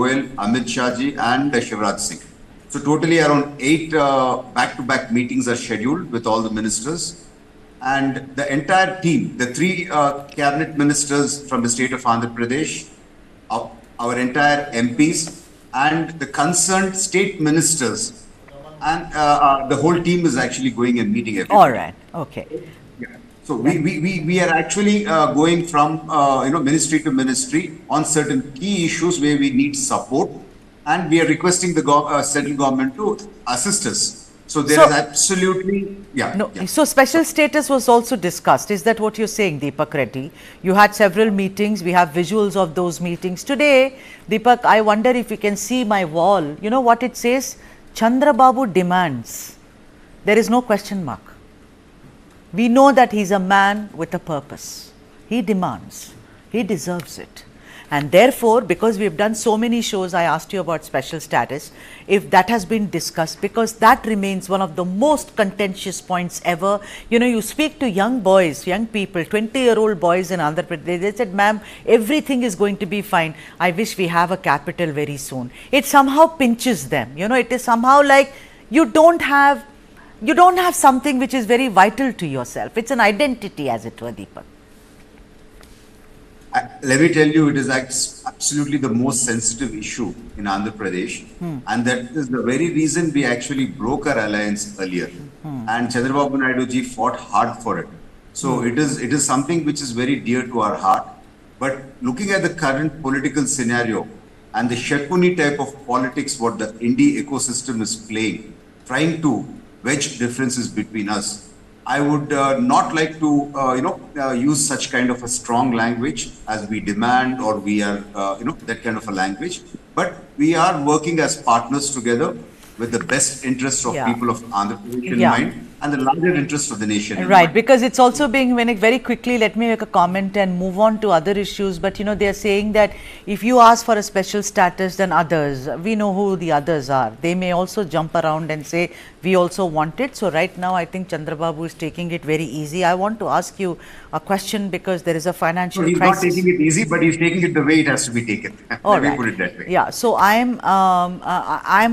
Goyal, Amit Shah ji, and Shivraj Singh. So totally around 8 back-to-back meetings are scheduled with all the ministers. And the entire team, the 3 cabinet ministers from the state of Andhra Pradesh, our entire MPs, and the concerned state ministers, and the whole team is actually going and meeting everybody. All right. Okay. Yeah. So we are actually going from ministry to ministry on certain key issues where we need support, and we are requesting the central government to assist us. So there is absolutely, So special status was also discussed. Is that what you're saying, Deepak Reddy? You had several meetings. We have visuals of those meetings. Today, Deepak, I wonder if you can see my wall. You know what it says? Chandrababu demands. There is no question mark. We know that he's a man with a purpose. He demands. He deserves it. And therefore, because we've done so many shows, I asked you about special status, if that has been discussed, because that remains one of the most contentious points ever. You know, you speak to young boys, young people, 20-year-old boys in Andhra Pradesh, they said, ma'am, everything is going to be fine. I wish we have a capital very soon. It somehow pinches them. You know, it is somehow like you don't have something which is very vital to yourself. It's an identity, as it were, Deepak. Let me tell you, it is absolutely the most sensitive issue in Andhra Pradesh, and that is the very reason we actually broke our alliance earlier. And Chandrababu Naidu ji fought hard for it. So it is something which is very dear to our heart. But looking at the current political scenario and the Shakuni type of politics what the Indie ecosystem is playing, trying to wedge differences between us, I would not like to, use such kind of a strong language as we demand, or we are, that kind of a language. But we are working as partners together with the best interests of people of Andhra Pradesh in mind, and the larger interests of the nation. Right, because it's also being, very quickly, let me make a comment and move on to other issues. But, they are saying that if you ask for a special status, then others, we know who the others are. They may also jump around and say, we also want it. So right now, I think Chandrababu is taking it very easy. I want to ask you a question, because there is a financial crisis. He's not taking it easy, but he's taking it the way it has to be taken. Let me put it that way. Yeah, so I'm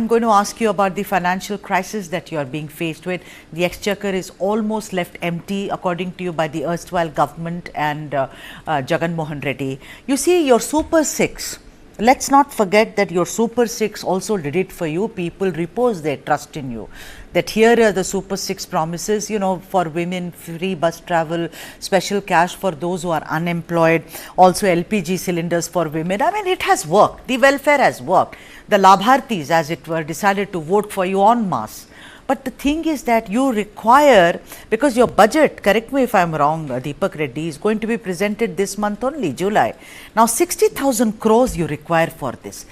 going to ask you about the financial crisis that you are being faced with. The exchequer is almost left empty, according to you, by the erstwhile government and Jagan Mohan Reddy. You see, your Super 6, let's not forget that your Super 6 also did it for you. People repose their trust in you. That here are the Super 6 promises, for women, free bus travel, special cash for those who are unemployed, also LPG cylinders for women. I mean, it has worked. The welfare has worked. The Labhartis, as it were, decided to vote for you en masse. But the thing is that you require, because your budget, correct me if I am wrong, Deepak Reddy, is going to be presented this month only, July. Now, 60,000 crores you require for this.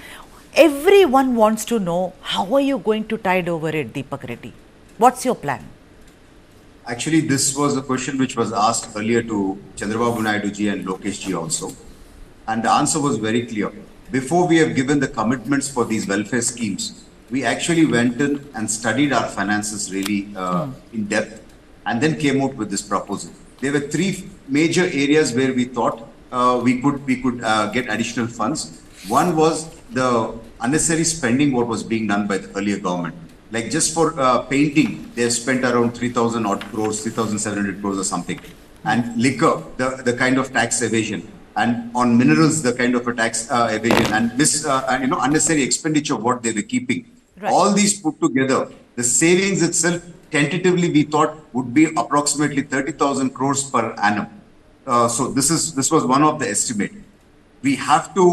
Everyone wants to know, how are you going to tide over it, Deepak Reddy? What's your plan? Actually, this was a question which was asked earlier to Chandrababu Naidu ji and Lokesh ji also. And the answer was very clear. Before we have given the commitments for these welfare schemes, we actually went in and studied our finances really in depth, and then came out with this proposal. There were 3 major areas where we thought we could get additional funds. One was the unnecessary spending what was being done by the earlier government. Like just for painting, they have spent around 3,000 odd crores, 3,700 crores or something. And liquor, the kind of tax evasion. And on minerals, the kind of a tax evasion, and this unnecessary expenditure what they were keeping. Right. All these put together, the savings itself, tentatively we thought would be approximately 30,000 crores per annum. So this was one of the estimate. We have to,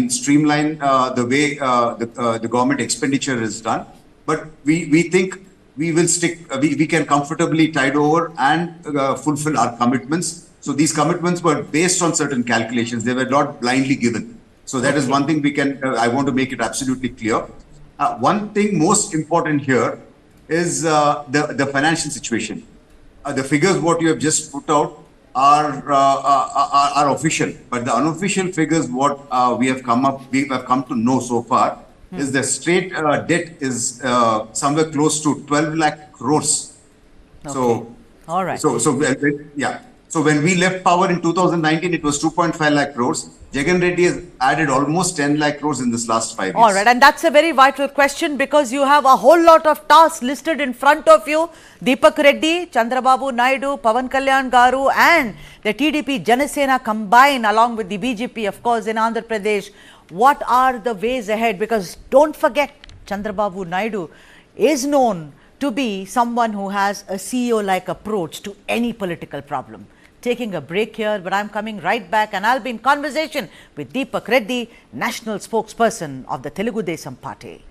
streamline the way the government expenditure is done. But we think we will stick. We can comfortably tide over and fulfill our commitments. So these commitments were based on certain calculations. They were not blindly given. So that is one thing we can. I want to make it absolutely clear. One thing most important here is the financial situation. The figures what you have just put out are official, but the unofficial figures what we have come to know so far is the state debt is somewhere close to 12 lakh crores. Okay. All right. Yeah. So when we left power in 2019, it was 2.5 lakh crores. Jagan Reddy has added almost 10 lakh crores in this last 5 years. All right, and that's a very vital question because you have a whole lot of tasks listed in front of you. Deepak Reddy, Chandrababu Naidu, Pavan Kalyan Garu and the TDP Janasena combined along with the BJP, of course, in Andhra Pradesh. What are the ways ahead? Because don't forget, Chandrababu Naidu is known to be someone who has a CEO-like approach to any political problem. Taking a break here, but I'm coming right back and I'll be in conversation with Deepak Reddy, national spokesperson of the Telugu-Desam Party.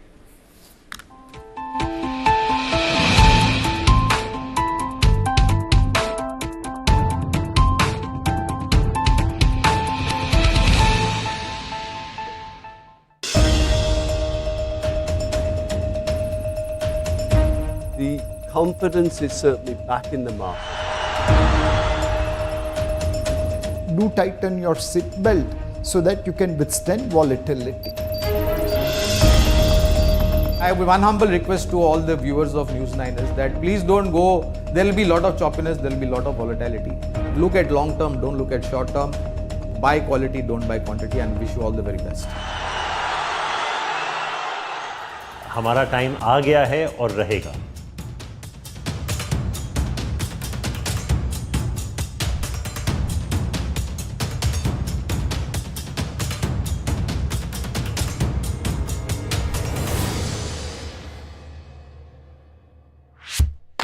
The confidence is certainly back in the market. Do tighten your seat belt so that you can withstand volatility. I have one humble request to all the viewers of News 9 is that please don't go, there will be a lot of choppiness, there will be a lot of volatility. Look at long term, don't look at short term. Buy quality, don't buy quantity, and wish you all the very best. हमारा time आ गया है और रहेगा.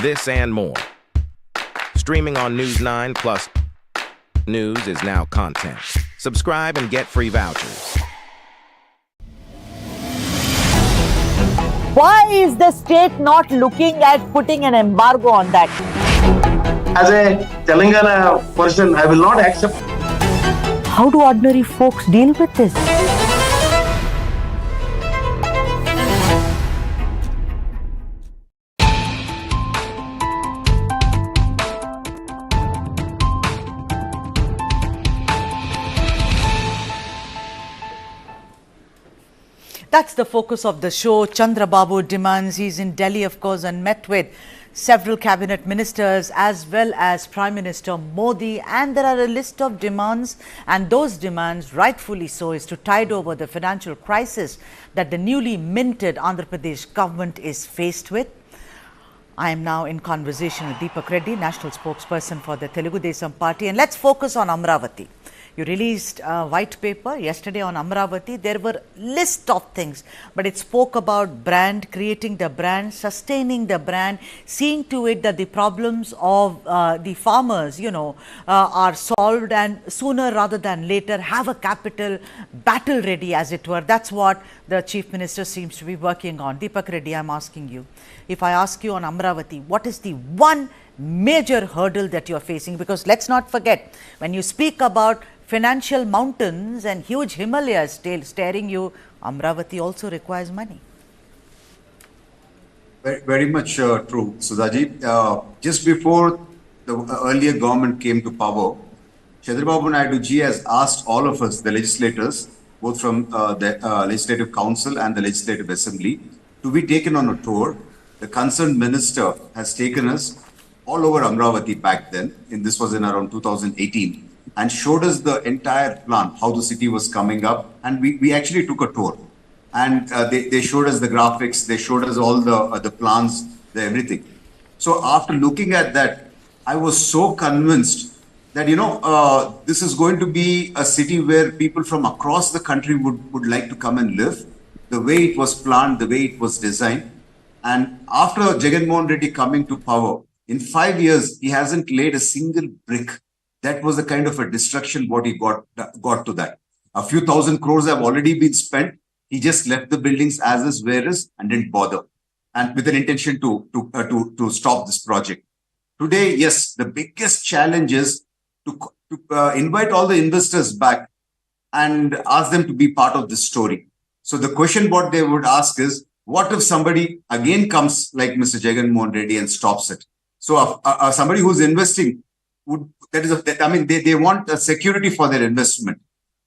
This and more. Streaming on News 9 Plus. News is now content. Subscribe and get free vouchers. Why is the state not looking at putting an embargo on that? As a Telangana person, I will not accept. How do ordinary folks deal with this? That's the focus of the show. Chandrababu demands. He's in Delhi, of course, and met with several cabinet ministers as well as Prime Minister Modi. And there are a list of demands, and those demands, rightfully so, is to tide over the financial crisis that the newly minted Andhra Pradesh government is faced with. I am now in conversation with Deepak Reddy, national spokesperson for the Telugu-Desam Party. And let's focus on Amaravati. You released a white paper yesterday on Amaravati. There were list of things, but it spoke about brand, creating the brand, sustaining the brand, seeing to it that the problems of the farmers, are solved, and sooner rather than later have a capital battle ready, as it were. That's what the Chief Minister seems to be working on. Deepak Reddy, I'm asking you, if I ask you on Amaravati, what is the one major hurdle that you're facing? Because let's not forget, when you speak about financial mountains and huge Himalayas staring you, Amaravati also requires money. Very much true, Sudhaji. Just before the earlier government came to power, Chandrababu Naidu ji has asked all of us, the legislators, both from the Legislative Council and the Legislative Assembly, to be taken on a tour. The concerned minister has taken us all over Amaravati back then, and this was in around 2018, and showed us the entire plan, how the city was coming up, and we actually took a tour. And they showed us the graphics, they showed us all the plans, everything. So after looking at that, I was so convinced that, this is going to be a city where people from across the country would like to come and live, the way it was planned, the way it was designed. And after Jagan Reddy coming to power, in 5 years, he hasn't laid a single brick. That was the kind of a destruction what he got to that. A few thousand crores have already been spent. He just left the buildings as is, where is, and didn't bother, and with an intention to stop this project. Today, yes, the biggest challenge is to invite all the investors back and ask them to be part of this story. So the question what they would ask is, what if somebody again comes like Mr. Jagan Reddy and stops it? So somebody who's investing they want a security for their investment.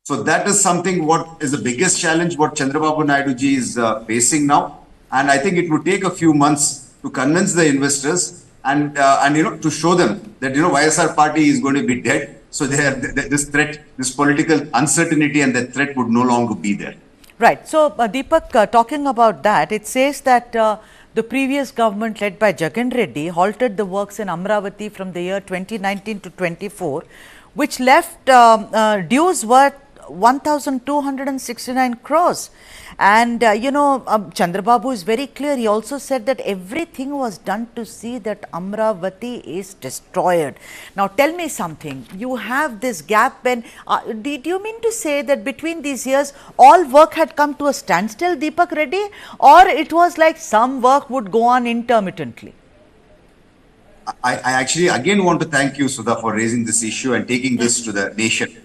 So that is something what is the biggest challenge what Chandrababu Naidu ji is facing now. And I think it would take a few months to convince the investors and to show them that YSR party is going to be dead. So this threat, this political uncertainty, and that threat would no longer be there. Right. So, Deepak, talking about that, it says that the previous government led by Jharkhand Reddy halted the works in Amaravati from the year 2019 to 24, which left dues worth 1,269 crores. And, Chandrababu is very clear. He also said that everything was done to see that Amaravati is destroyed. Now, tell me something. You have this gap when, did you mean to say that between these years, all work had come to a standstill, Deepak Reddy? Or it was like some work would go on intermittently? I actually again want to thank you, Sudha, for raising this issue and taking this to the nation.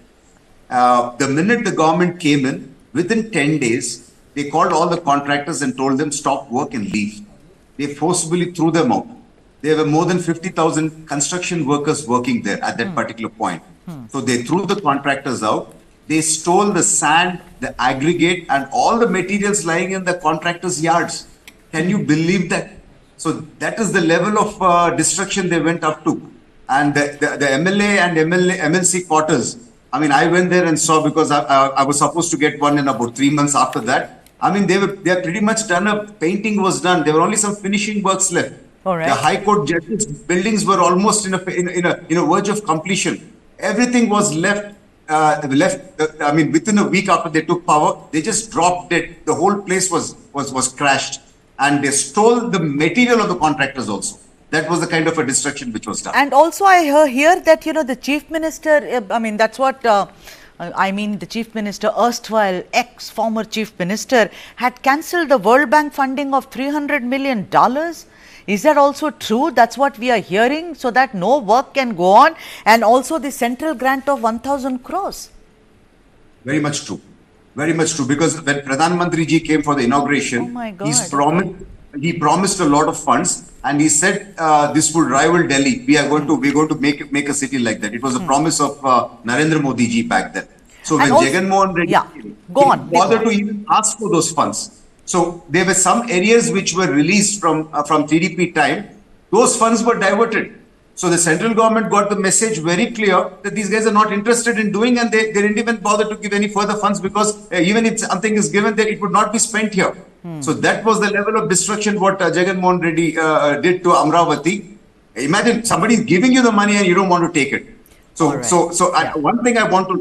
The minute the government came in, within 10 days, they called all the contractors and told them stop work and leave. They forcibly threw them out. There were more than 50,000 construction workers working there at that particular point. So they threw the contractors out. They stole the sand, the aggregate, and all the materials lying in the contractors' yards. Can you believe that? So that is the level of destruction they went up to. And the MLA and MLC quarters, I mean, I went there and saw, because I was supposed to get one in about 3 months after that. I mean, they are pretty much done up. Painting was done. There were only some finishing works left. All right. The High Court judges' buildings were almost in a verge of completion. Everything was left. I mean, within a week after they took power, they just dropped it. The whole place was crashed, and they stole the material of the contractors also. That was the kind of a destruction which was done. And also, I hear that the chief minister. I mean, that's what. The chief minister, erstwhile ex-former chief minister, had cancelled the World Bank funding of $300 million. Is that also true? That's what we are hearing, so that no work can go on, and also the central grant of 1,000 crores. Very much true. Very much true. Because when Pradhan Mantri ji came for the inauguration, oh my God, he promised a lot of funds, and he said this would rival Delhi. We're going to make a city like that. It was a promise of Narendra Modi ji back then. So when Jagan Mohan Reddy bothered to even ask for those funds. So there were some areas which were released from TDP time. Those funds were diverted. So the central government got the message very clear that these guys are not interested in doing, and they didn't even bother to give any further funds, because even if something is given there, it would not be spent here. So that was the level of destruction what Jagan Mohan Reddy did to Amaravati. Imagine somebody is giving you the money and you don't want to take it. One thing I want to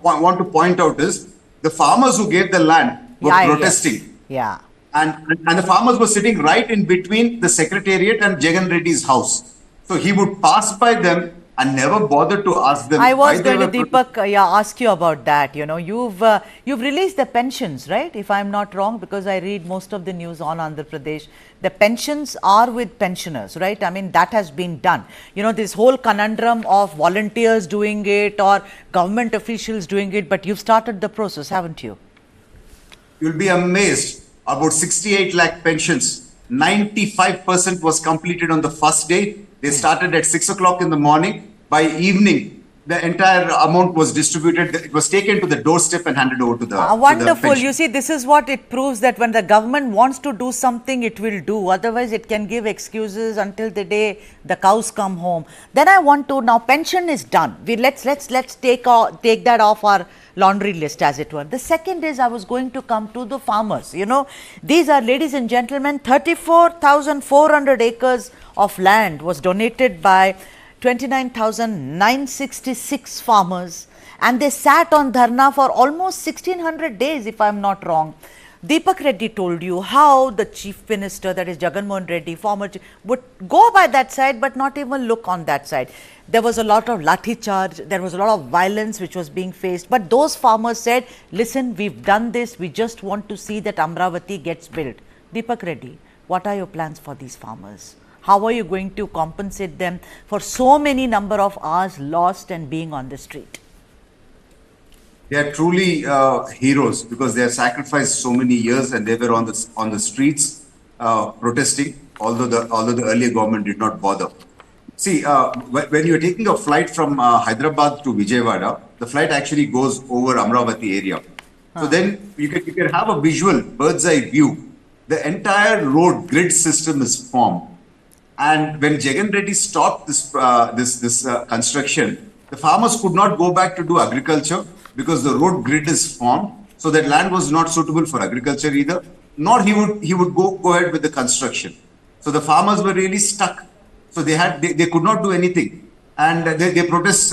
want to point out is the farmers who gave the land were protesting. Yeah. And the farmers were sitting right in between the secretariat and Jagan Reddy's house. So he would pass by them and never bothered to ask them. I was going to, Deepak, ask you about that. You've released the pensions, right? If I'm not wrong, because I read most of the news on Andhra Pradesh. The pensions are with pensioners, right? I mean, that has been done. This whole conundrum of volunteers doing it or government officials doing it, but you've started the process, haven't you? You'll be amazed. About 68 lakh pensions. 95% was completed on the first day. They started at 6 o'clock in the morning. By evening, the entire amount was distributed. It was taken to the doorstep and handed over to the wonderful. You see, this is what it proves, that when the government wants to do something, it will do. Otherwise, it can give excuses until the day the cows come home. Then I want to, now pension is done. Let's take that off our laundry list, as it were. The second is, I was going to come to the farmers. These are, ladies and gentlemen, 34,400 acres of land was donated by 29,966 farmers, and they sat on dharna for almost 1,600 days, if I'm not wrong. Deepak Reddy told you how the chief minister, that is Jagan Mohan Reddy, former, would go by that side but not even look on that side. There was a lot of lathi charge, there was a lot of violence which was being faced, but those farmers said, listen, we've done this, we just want to see that Amaravati gets built. Deepak Reddy, what are your plans for these farmers? How are you going to compensate them for so many number of hours lost and being on the street? They are truly heroes, because they have sacrificed so many years, and they were on the streets protesting, although the earlier government did not bother. See, when you're taking a flight from Hyderabad to Vijayawada, the flight actually goes over Amaravati area. So then you can have a visual bird's eye view. The entire road grid system is formed. And when Jagan Reddy stopped this construction, the farmers could not go back to do agriculture because the road grid is formed. So that land was not suitable for agriculture either, nor he would go ahead with the construction. So the farmers were really stuck. So they could not do anything. And their protests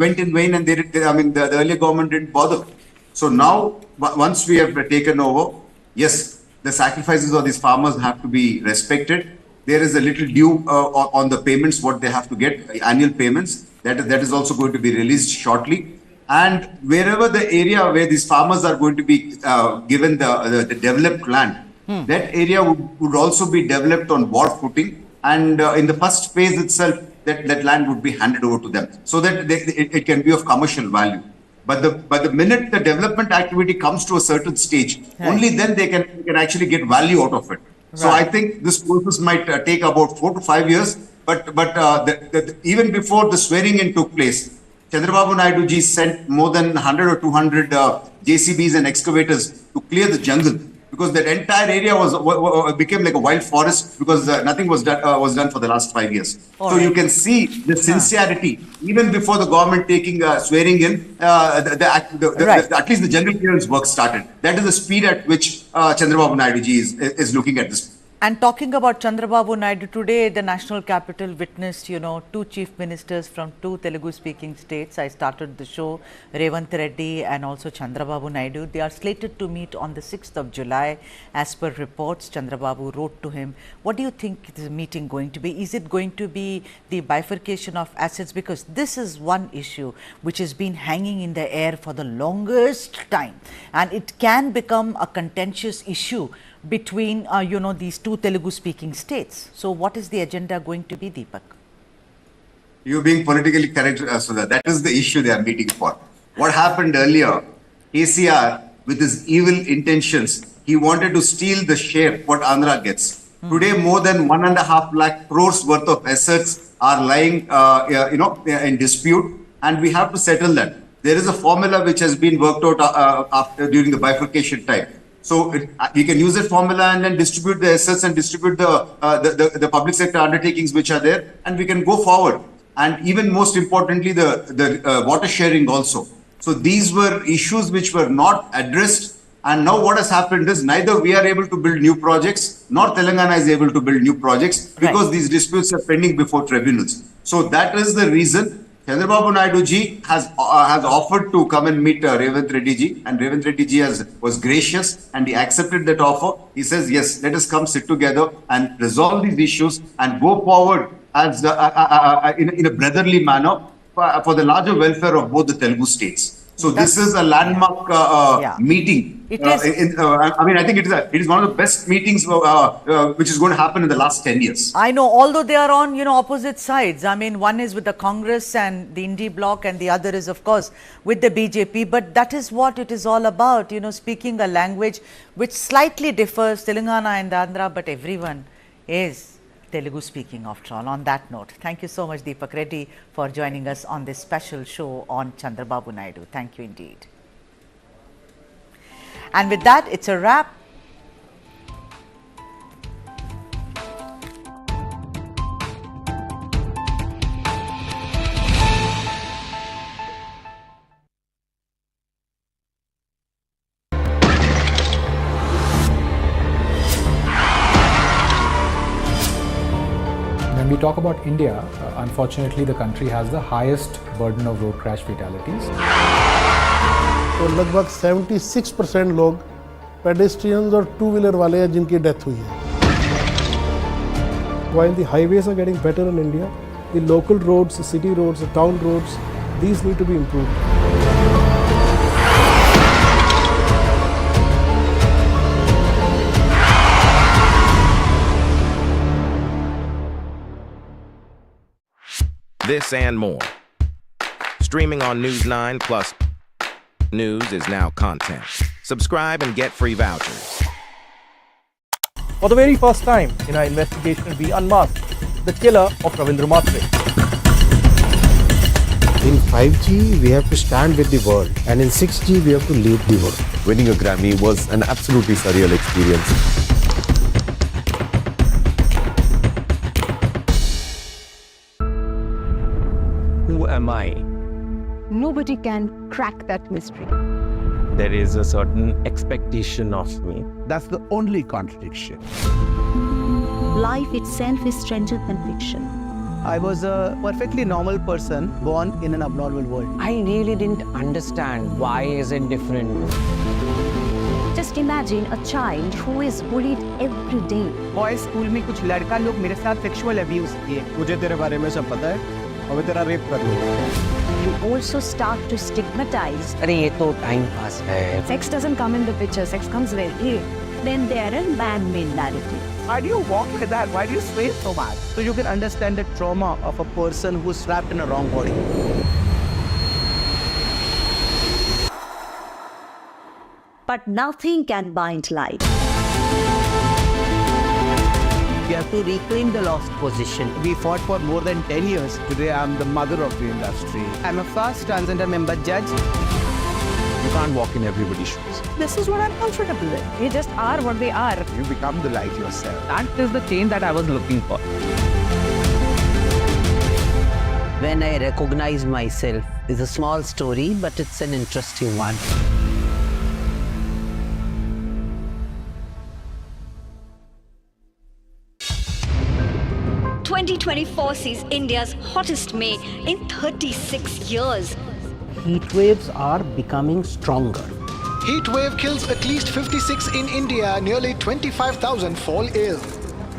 went in vain, and the earlier government didn't bother. So now, once we have taken over, yes, the sacrifices of these farmers have to be respected. There is a little due on the payments, what they have to get, annual payments. That is also going to be released shortly. And wherever the area where these farmers are going to be given the developed land, that area would also be developed on war footing. And in the first phase itself, that land would be handed over to them so that it can be of commercial value. But the minute the development activity comes to a certain stage, only then they can actually get value out of it. Right. So I think this process might take about 4 to 5 years. But even before the swearing in took place, Chandrababu Naidu ji sent more than 100 or 200 JCBs and excavators to clear the jungle, because that entire area became like a wild forest because nothing was done for the last 5 years. So you can see the sincerity even before the government taking swearing in. At least the jungle clearance work started. That is the speed at which Chandrababu Naidu ji is looking at this. And talking about Chandrababu Naidu, today the national capital witnessed, 2 chief ministers from 2 Telugu-speaking states. I started the show, Revanth Reddy and also Chandrababu Naidu. They are slated to meet on the 6th of July. As per reports, Chandrababu wrote to him. What do you think is the meeting going to be? Is it going to be the bifurcation of assets? Because this is one issue which has been hanging in the air for the longest time. And it can become a contentious issue between, these 2 Telugu-speaking states. So what is the agenda going to be, Deepak? You being politically correct, Sudha, that is the issue they are meeting for. What happened earlier, KCR, with his evil intentions, he wanted to steal the share what Andhra gets. Today, more than 1.5 lakh crores worth of assets are lying, in dispute, and we have to settle that. There is a formula which has been worked out during the bifurcation time. So we can use that formula and then distribute the assets and distribute the public sector undertakings which are there, and we can go forward. And even most importantly, the water sharing also. So these were issues which were not addressed. And now what has happened is neither we are able to build new projects, nor Telangana is able to build new projects because these disputes are pending before tribunals. So that is the reason Chandrababu Naidu ji has offered to come and meet Revanth Reddy ji, and Revanth Reddy ji was gracious and he accepted that offer. He says, yes, let us come sit together and resolve these issues and go forward as in a brotherly manner for the larger welfare of both the Telugu states. So this is a landmark meeting. It is. I think it is one of the best meetings which is going to happen in the last 10 years. I know, although they are on opposite sides. I mean, one is with the Congress and the Indie bloc, and the other is, of course, with the BJP. But that is what it is all about. Speaking a language which slightly differs, Telangana and Andhra, but everyone is Telugu speaking after all. On that note, thank you so much, Deepak Reddy, for joining us on this special show on Chandrababu Naidu. Thank you indeed. And with that, it's a wrap. When we talk about India, unfortunately the country has the highest burden of road crash fatalities. तो लगभग 76% लोग pedestrians और two-wheeler वाले हैं जिनकी death हुई है. While the highways are getting better in India, the local roads, the city roads, the town roads, these need to be improved. This and more. Streaming on News 9 Plus. News is now content. Subscribe and get free vouchers. For the very first time in our investigation, we unmasked the killer of Ravindra Matre. In 5G, we have to stand with the world, and in 6G, we have to lead the world. Winning a Grammy was an absolutely surreal experience. am I? Nobody can crack that mystery. There is a certain expectation of me. That's the only contradiction. Life itself is stranger than fiction. I was a perfectly normal person born in an abnormal world. I really didn't understand why is it different. Just imagine a child who is bullied every day. Boys school में कुछ लड़का लोग मेरे साथ sexual abuse किए. मुझे तेरे बारे में सब पता है और मैं तेरा rape कर लूँगा. You also start to stigmatize. अरे ये तो time pass है. Sex doesn't come in the picture. Sex comes very late. Then there are man-made narratives. Why do you walk like that? Why do you sway so much? So you can understand the trauma of a person who's trapped in a wrong body. But nothing can bind light. We have to reclaim the lost position. We fought for more than 10 years. Today I'm the mother of the industry. I'm a first transgender member judge. You can't walk in everybody's shoes. This is what I'm comfortable with. They just are what they are. You become the light yourself. That is the change that I was looking for. When I recognize myself, it's a small story, but it's an interesting one. (2024) sees India's hottest May in 36 years. Heat waves are becoming stronger. Heat wave kills at least 56 in India. Nearly 25,000 fall ill.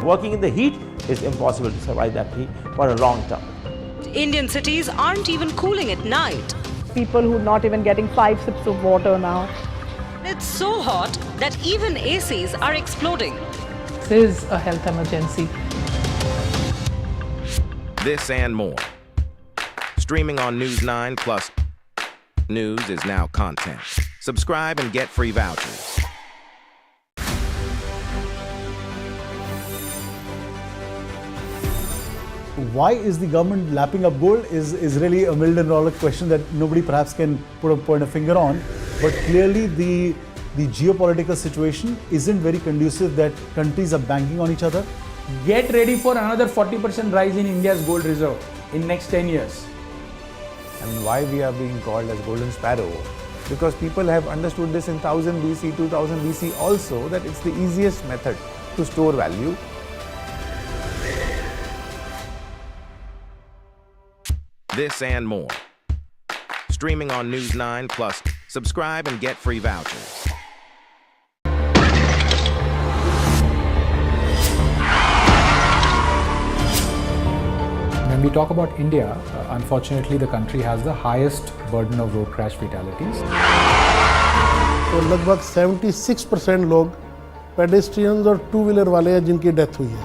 Working in the heat is impossible to survive that heat for a long time. Indian cities aren't even cooling at night. People who are not even getting 5 sips of water now. It's so hot that even ACs are exploding. This is a health emergency. This and more. Streaming on News 9 Plus. News is now content. Subscribe and get free vouchers. Why is the government lapping up gold is really a $1 million question that nobody perhaps can point a finger on. But clearly the geopolitical situation isn't very conducive that countries are banking on each other. Get ready for another 40% rise in India's gold reserve in next 10 years. And why we are being called as golden sparrow? Because people have understood this in 1000 BC, 2000 BC also, that it's the easiest method to store value. This and more. Streaming on News 9 Plus. Subscribe and get free vouchers. When we talk about India, unfortunately the country has the highest burden of road crash fatalities. तो लगभग 76% लोग pedestrians और two-wheeler वाले हैं जिनकी death हुई है.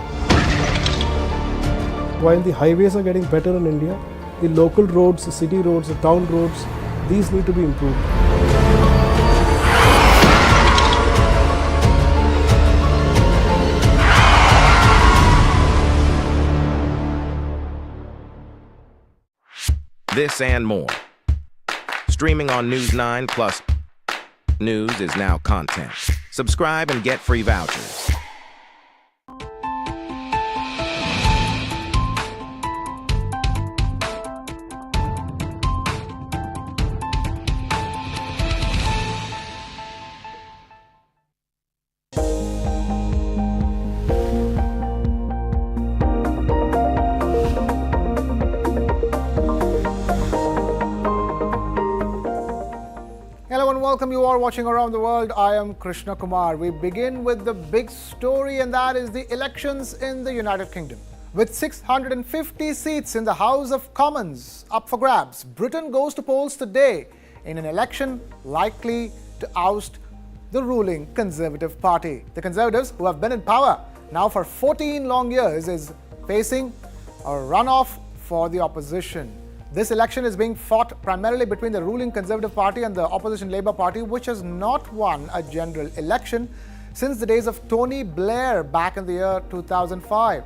While the highways are getting better in India, the local roads, the city roads, the town roads, these need to be improved. This and more. Streaming on News 9 Plus. News is now content. Subscribe and get free vouchers. Welcome, you are watching Around the World. I am Krishna Kumar. We begin with the big story, and that is the elections in the United Kingdom. With 650 seats in the House of Commons up for grabs, Britain goes to polls today in an election likely to oust the ruling Conservative Party. The Conservatives, who have been in power now for 14 long years, is facing a runoff for the opposition. This election is being fought primarily between the ruling Conservative Party and the opposition Labour Party, which has not won a general election since the days of Tony Blair back in the year 2005.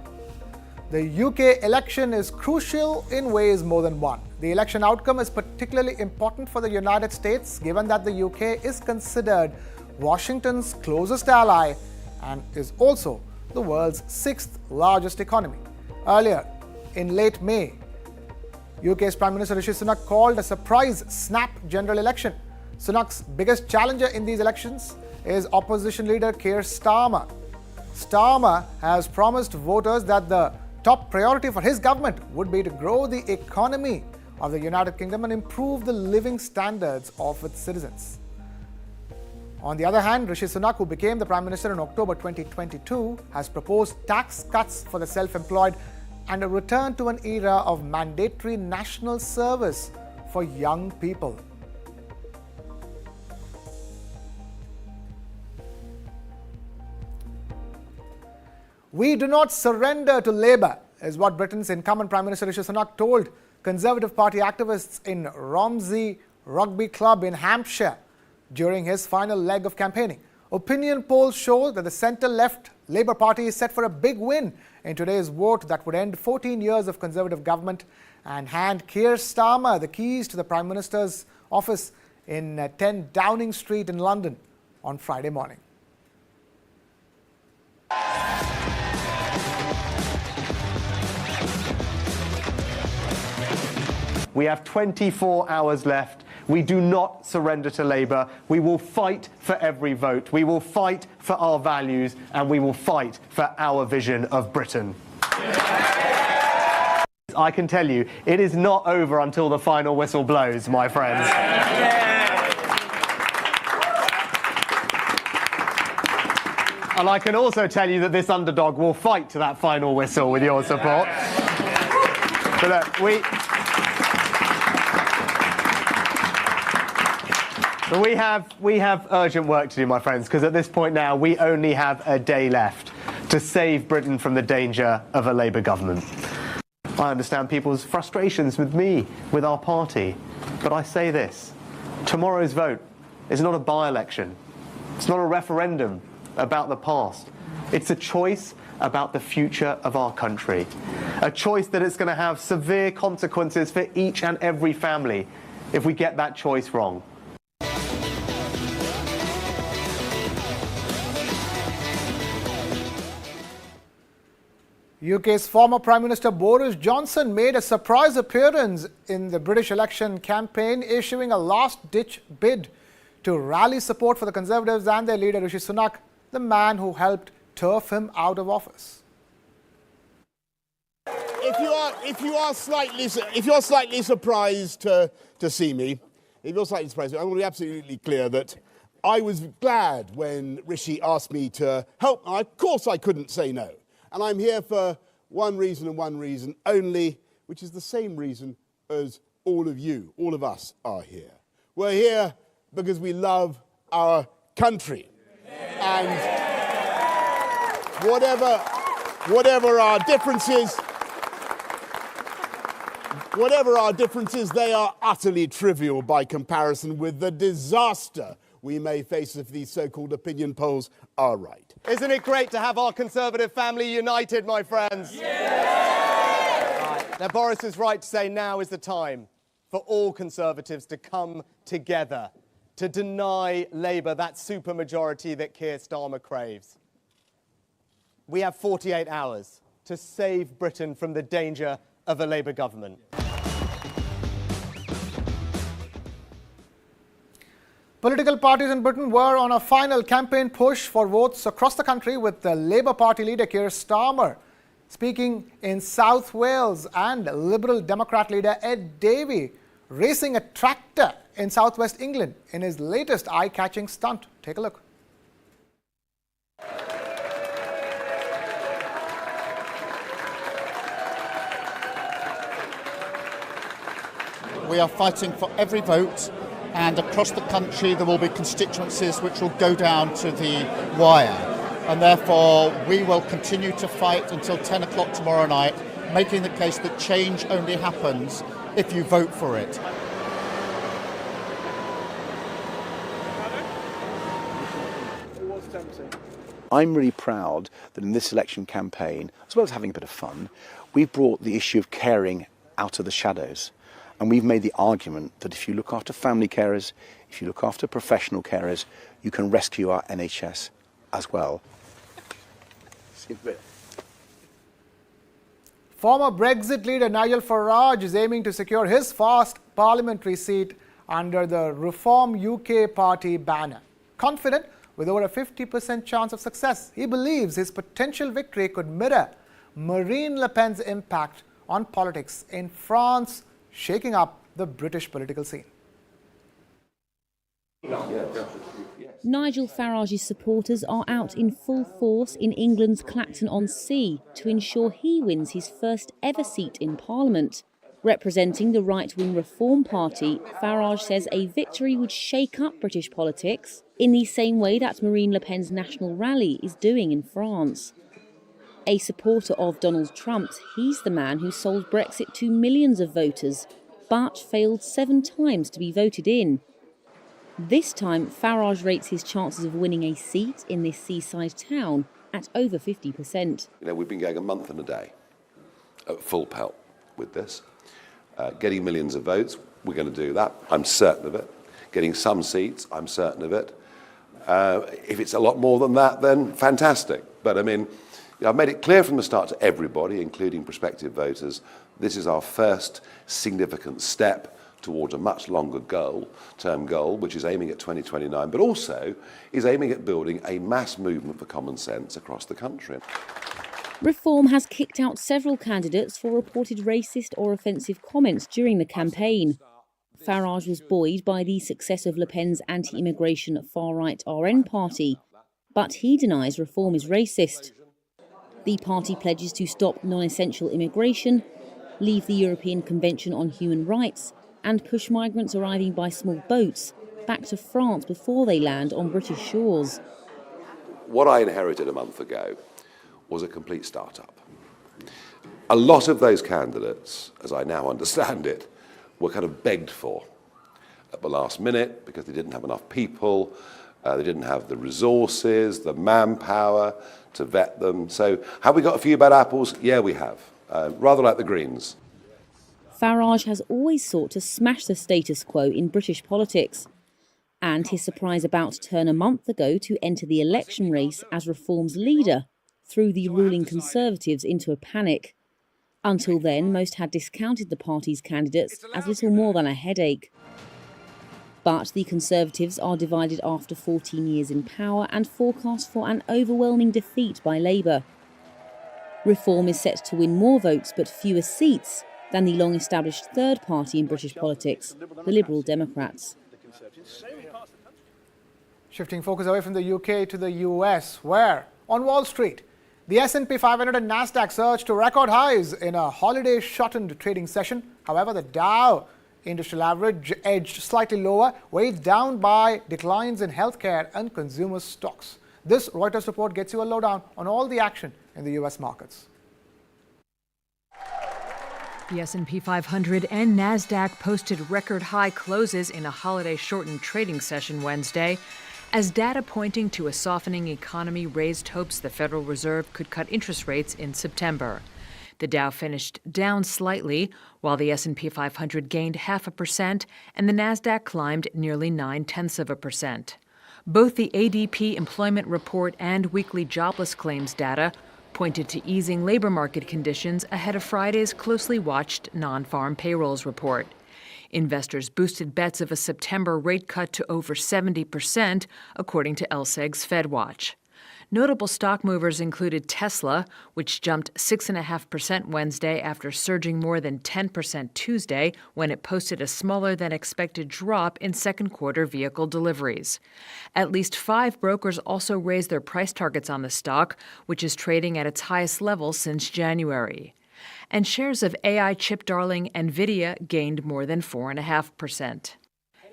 The UK election is crucial in ways more than one. The election outcome is particularly important for the United States, given that the UK is considered Washington's closest ally and is also the world's 6th largest economy. Earlier, in late May, UK's Prime Minister Rishi Sunak called a surprise snap general election. Sunak's biggest challenger in these elections is opposition leader Keir Starmer. Starmer has promised voters that the top priority for his government would be to grow the economy of the United Kingdom and improve the living standards of its citizens. On the other hand, Rishi Sunak, who became the Prime Minister in October 2022, has proposed tax cuts for the self-employed and a return to an era of mandatory national service for young people. We do not surrender to Labour, is what Britain's incumbent Prime Minister Rishi Sunak told Conservative Party activists in Romsey Rugby Club in Hampshire during his final leg of campaigning. Opinion polls show that the centre-left Labour Party is set for a big win in today's vote that would end 14 years of Conservative government and hand Keir Starmer the keys to the Prime Minister's office in 10 Downing Street in London on Friday morning. We have 24 hours left. We do not surrender to Labour. We will fight for every vote. We will fight for our values, and we will fight for our vision of Britain. I can tell you, it is not over until the final whistle blows, my friends. And I can also tell you that this underdog will fight to that final whistle with your support. So look, we have urgent work to do, my friends, because at this point now we only have a day left to save Britain from the danger of a Labour government. I understand people's frustrations with me, with our party, but I say this: tomorrow's vote is not a by-election. It's not a referendum about the past. It's a choice about the future of our country. A choice that is going to have severe consequences for each and every family if we get that choice wrong. UK's former Prime Minister Boris Johnson made a surprise appearance in the British election campaign, issuing a last-ditch bid to rally support for the Conservatives and their leader Rishi Sunak, the man who helped turf him out of office. If you are slightly surprised to see me, I want to be absolutely clear that I was glad when Rishi asked me to help. Of course, I couldn't say no. And I'm here for one reason and one reason only, which is the same reason as all of you, all of us are here. We're here because we love our country. And whatever our differences, they are utterly trivial by comparison with the disaster we may face if these so-called opinion polls are right. Isn't it great to have our Conservative family united, my friends? Yeah! Right. Now, Boris is right to say now is the time for all Conservatives to come together to deny Labour that supermajority that Keir Starmer craves. We have 48 hours to save Britain from the danger of a Labour government. Political parties in Britain were on a final campaign push for votes across the country, with the Labour Party leader Keir Starmer speaking in South Wales and Liberal Democrat leader Ed Davey racing a tractor in southwest England in his latest eye-catching stunt. Take a look. We are fighting for every vote, and across the country there will be constituencies which will go down to the wire. And therefore we will continue to fight until 10 o'clock tomorrow night, making the case that change only happens if you vote for it. I'm really proud that in this election campaign, as well as having a bit of fun, we've brought the issue of caring out of the shadows. And we've made the argument that if you look after family carers, if you look after professional carers, you can rescue our NHS as well. Former Brexit leader Nigel Farage is aiming to secure his first parliamentary seat under the Reform UK Party banner. Confident with over a 50% chance of success, he believes his potential victory could mirror Marine Le Pen's impact on politics in France, shaking up the British political scene. Nigel Farage's supporters are out in full force in England's Clacton-on-Sea to ensure he wins his first ever seat in Parliament. Representing the right-wing Reform Party, Farage says a victory would shake up British politics in the same way that Marine Le Pen's National Rally is doing in France. A supporter of Donald Trump's, he's the man who sold Brexit to millions of voters, but failed 7 times to be voted in. This time, Farage rates his chances of winning a seat in this seaside town at over 50%. You know, we've been going a month and a day at full pelt with this. Getting millions of votes, we're going to do that. I'm certain of it. Getting some seats, I'm certain of it. If it's a lot more than that, then fantastic. But I mean, I've made it clear from the start to everybody, including prospective voters, this is our first significant step towards a much longer term goal, which is aiming at 2029, but also is aiming at building a mass movement for common sense across the country. Reform has kicked out several candidates for reported racist or offensive comments during the campaign. Farage was buoyed by the success of Le Pen's anti-immigration far-right RN party, but he denies Reform is racist. The party pledges to stop non-essential immigration, leave the European Convention on Human Rights, and push migrants arriving by small boats back to France before they land on British shores. What I inherited a month ago was a complete start-up. A lot of those candidates, as I now understand it, were kind of begged for at the last minute because they didn't have enough people, they didn't have the resources, the manpower to vet them. So have we got a few bad apples? Yeah, we have, rather like the Greens. Farage has always sought to smash the status quo in British politics, and his surprise about to turn a month ago to enter the election race as Reform's leader threw the ruling Conservatives into a panic. Until then, most had discounted the party's candidates as little more than a headache. But the Conservatives are divided after 14 years in power and forecast for an overwhelming defeat by Labour. Reform is set to win more votes but fewer seats than the long-established third party in British politics, the Liberal Democrats. Shifting focus away from the UK to the US, where, on Wall Street, the S&P 500 and Nasdaq surged to record highs in a holiday-shortened trading session. However, the Dow Industrial Average edged slightly lower, weighed down by declines in healthcare and consumer stocks. This Reuters report gets you a lowdown on all the action in the US markets. The S&P 500 and Nasdaq posted record high closes in a holiday-shortened trading session Wednesday, as data pointing to a softening economy raised hopes the Federal Reserve could cut interest rates in September. The Dow finished down slightly, while the S&P 500 gained 0.5% and the Nasdaq climbed nearly 0.9%. Both the ADP employment report and weekly jobless claims data pointed to easing labor market conditions ahead of Friday's closely watched non-farm payrolls report. Investors boosted bets of a September rate cut to over 70%, according to LSEG's FedWatch. Notable stock movers included Tesla, which jumped 6.5% Wednesday after surging more than 10% Tuesday when it posted a smaller-than-expected drop in second-quarter vehicle deliveries. At least 5 brokers also raised their price targets on the stock, which is trading at its highest level since January. And shares of AI chip darling NVIDIA gained more than 4.5%.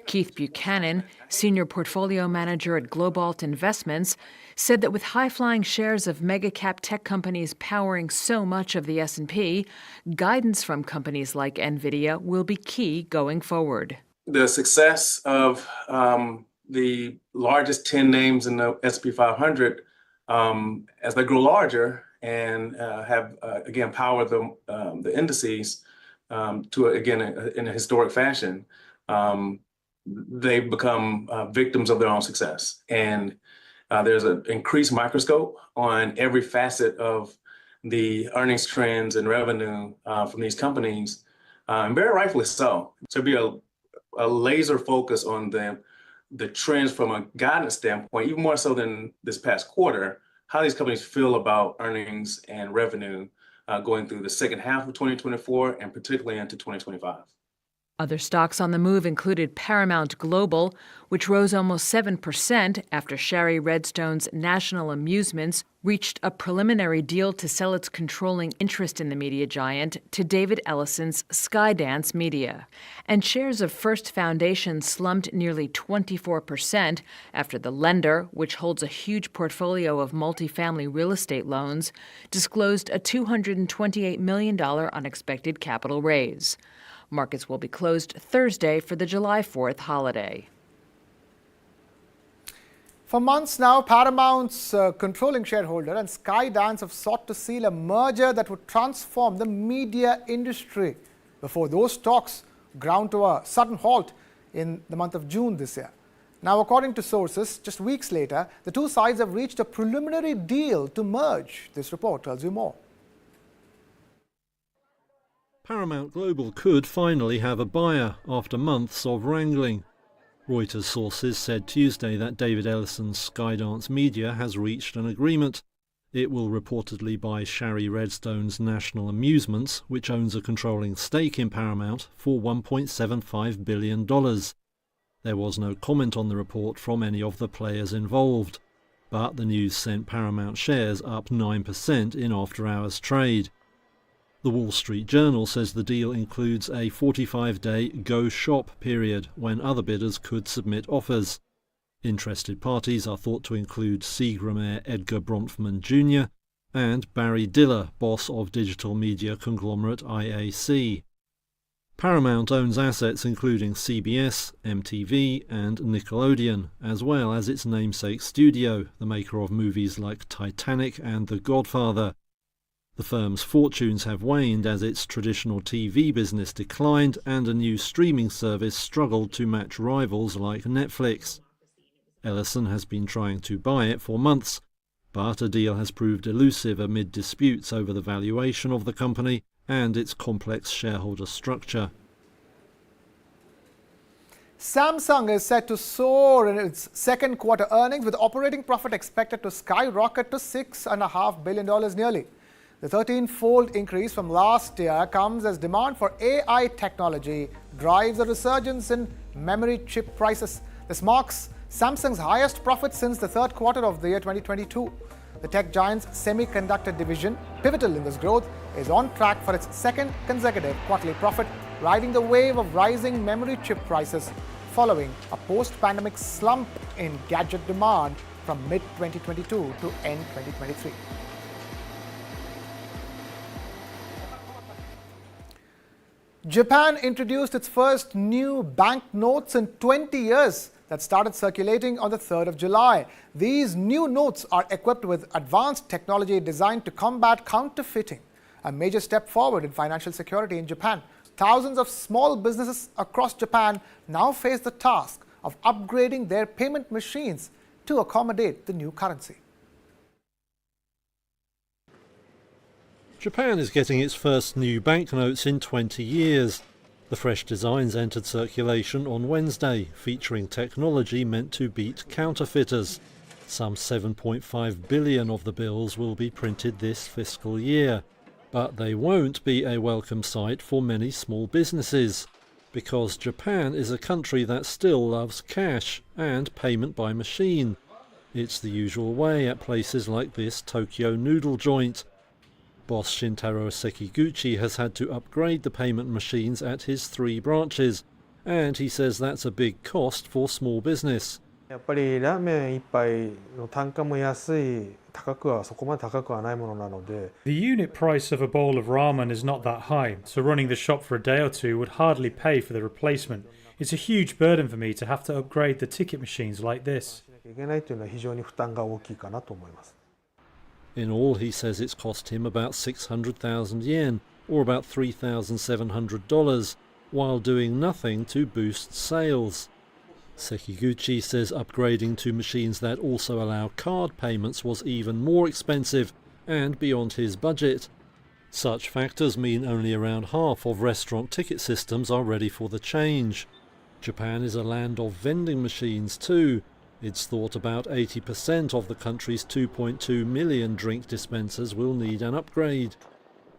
Keith Buchanan, senior portfolio manager at Globalt Investments, said that with high-flying shares of mega-cap tech companies powering so much of the S&P, guidance from companies like NVIDIA will be key going forward. The success of the largest 10 names in the S&P 500, as they grow larger and have, again, powered the indices to, again, in a historic fashion, they become victims of their own success. And there's an increased microscope on every facet of the earnings trends and revenue from these companies, and very rightfully so. To be a laser focus on the trends from a guidance standpoint, even more so than this past quarter, how these companies feel about earnings and revenue going through the second half of 2024 and particularly into 2025. Other stocks on the move included Paramount Global, which rose almost 7% after Shari Redstone's National Amusements reached a preliminary deal to sell its controlling interest in the media giant to David Ellison's Skydance Media. And shares of First Foundation slumped nearly 24% after the lender, which holds a huge portfolio of multifamily real estate loans, disclosed a $228 million unexpected capital raise. Markets will be closed Thursday for the July 4th holiday. For months now, Paramount's controlling shareholder and Skydance have sought to seal a merger that would transform the media industry before those talks ground to a sudden halt in the month of June this year. Now, according to sources, just weeks later, the two sides have reached a preliminary deal to merge. This report tells you more. Paramount Global could finally have a buyer after months of wrangling. Reuters sources said Tuesday that David Ellison's Skydance Media has reached an agreement. It will reportedly buy Shari Redstone's National Amusements, which owns a controlling stake in Paramount, for $1.75 billion. There was no comment on the report from any of the players involved, but the news sent Paramount shares up 9% in after-hours trade. The Wall Street Journal says the deal includes a 45-day go-shop period when other bidders could submit offers. Interested parties are thought to include Seagram heir Edgar Bronfman Jr. and Barry Diller, boss of digital media conglomerate IAC. Paramount owns assets including CBS, MTV and Nickelodeon, as well as its namesake studio, the maker of movies like Titanic and The Godfather. The firm's fortunes have waned as its traditional TV business declined and a new streaming service struggled to match rivals like Netflix. Ellison has been trying to buy it for months, but a deal has proved elusive amid disputes over the valuation of the company and its complex shareholder structure. Samsung is set to soar in its second quarter earnings, with operating profit expected to skyrocket to $6.5 billion nearly. The 13-fold increase from last year comes as demand for AI technology drives a resurgence in memory chip prices. This marks Samsung's highest profit since the third quarter of the year 2022. The tech giant's semiconductor division, pivotal in this growth, is on track for its second consecutive quarterly profit, riding the wave of rising memory chip prices following a post-pandemic slump in gadget demand from mid-2022 to end 2023. Japan introduced its first new banknotes in 20 years that started circulating on the 3rd of July. These new notes are equipped with advanced technology designed to combat counterfeiting, a major step forward in financial security in Japan. Thousands of small businesses across Japan now face the task of upgrading their payment machines to accommodate the new currency. Japan is getting its first new banknotes in 20 years. The fresh designs entered circulation on Wednesday, featuring technology meant to beat counterfeiters. Some 7.5 billion of the bills will be printed this fiscal year. But they won't be a welcome sight for many small businesses, because Japan is a country that still loves cash and payment by machine. It's the usual way at places like this Tokyo noodle joint. Boss Shintaro Sekiguchi has had to upgrade the payment machines at his 3 branches, and he says that's a big cost for small business. The unit price of a bowl of ramen is not that high, so running the shop for a day or two would hardly pay for the replacement. It's a huge burden for me to have to upgrade the ticket machines like this. In all, he says it's cost him about 600,000 yen, or about $3,700, while doing nothing to boost sales. Sekiguchi says upgrading to machines that also allow card payments was even more expensive, and beyond his budget. Such factors mean only around half of restaurant ticket systems are ready for the change. Japan is a land of vending machines too. It's thought about 80% of the country's 2.2 million drink dispensers will need an upgrade.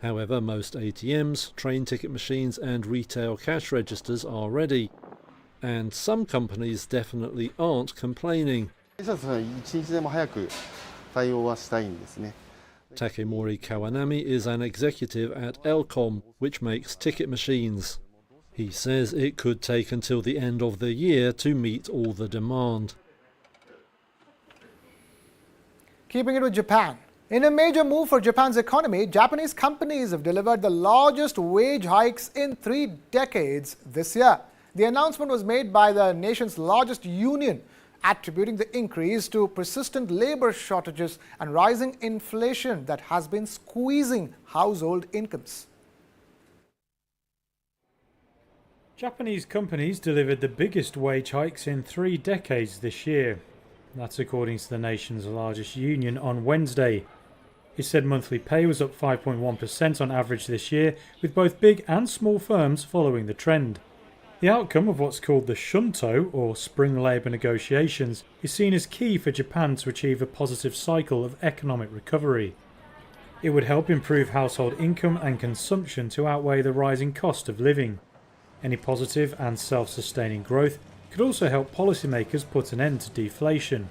However, most ATMs, train ticket machines and retail cash registers are ready. And some companies definitely aren't complaining. Takemori Kawanami is an executive at Elcom, which makes ticket machines. He says it could take until the end of the year to meet all the demand. Keeping it with Japan. In a major move for Japan's economy, Japanese companies have delivered the largest wage hikes in 3 decades this year. The announcement was made by the nation's largest union, attributing the increase to persistent labor shortages and rising inflation that has been squeezing household incomes. Japanese companies delivered the biggest wage hikes in 3 decades this year. That's according to the nation's largest union on Wednesday. It said monthly pay was up 5.1% on average this year, with both big and small firms following the trend. The outcome of what's called the Shunto, or spring labour negotiations, is seen as key for Japan to achieve a positive cycle of economic recovery. It would help improve household income and consumption to outweigh the rising cost of living. Any positive and self-sustaining growth could also help policymakers put an end to deflation.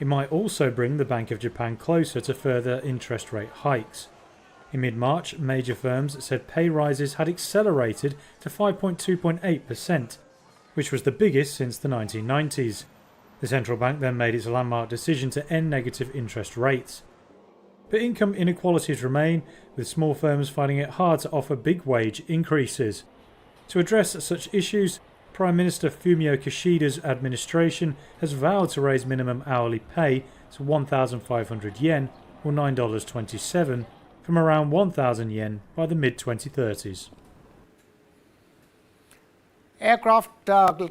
It might also bring the Bank of Japan closer to further interest rate hikes. In mid-March, major firms said pay rises had accelerated to 5.2.8%, which was the biggest since the 1990s. The central bank then made its landmark decision to end negative interest rates. But income inequalities remain, with small firms finding it hard to offer big wage increases. To address such issues, Prime Minister Fumio Kishida's administration has vowed to raise minimum hourly pay to 1,500 yen, or $9.27, from around 1,000 yen by the mid-2030s. Aircraft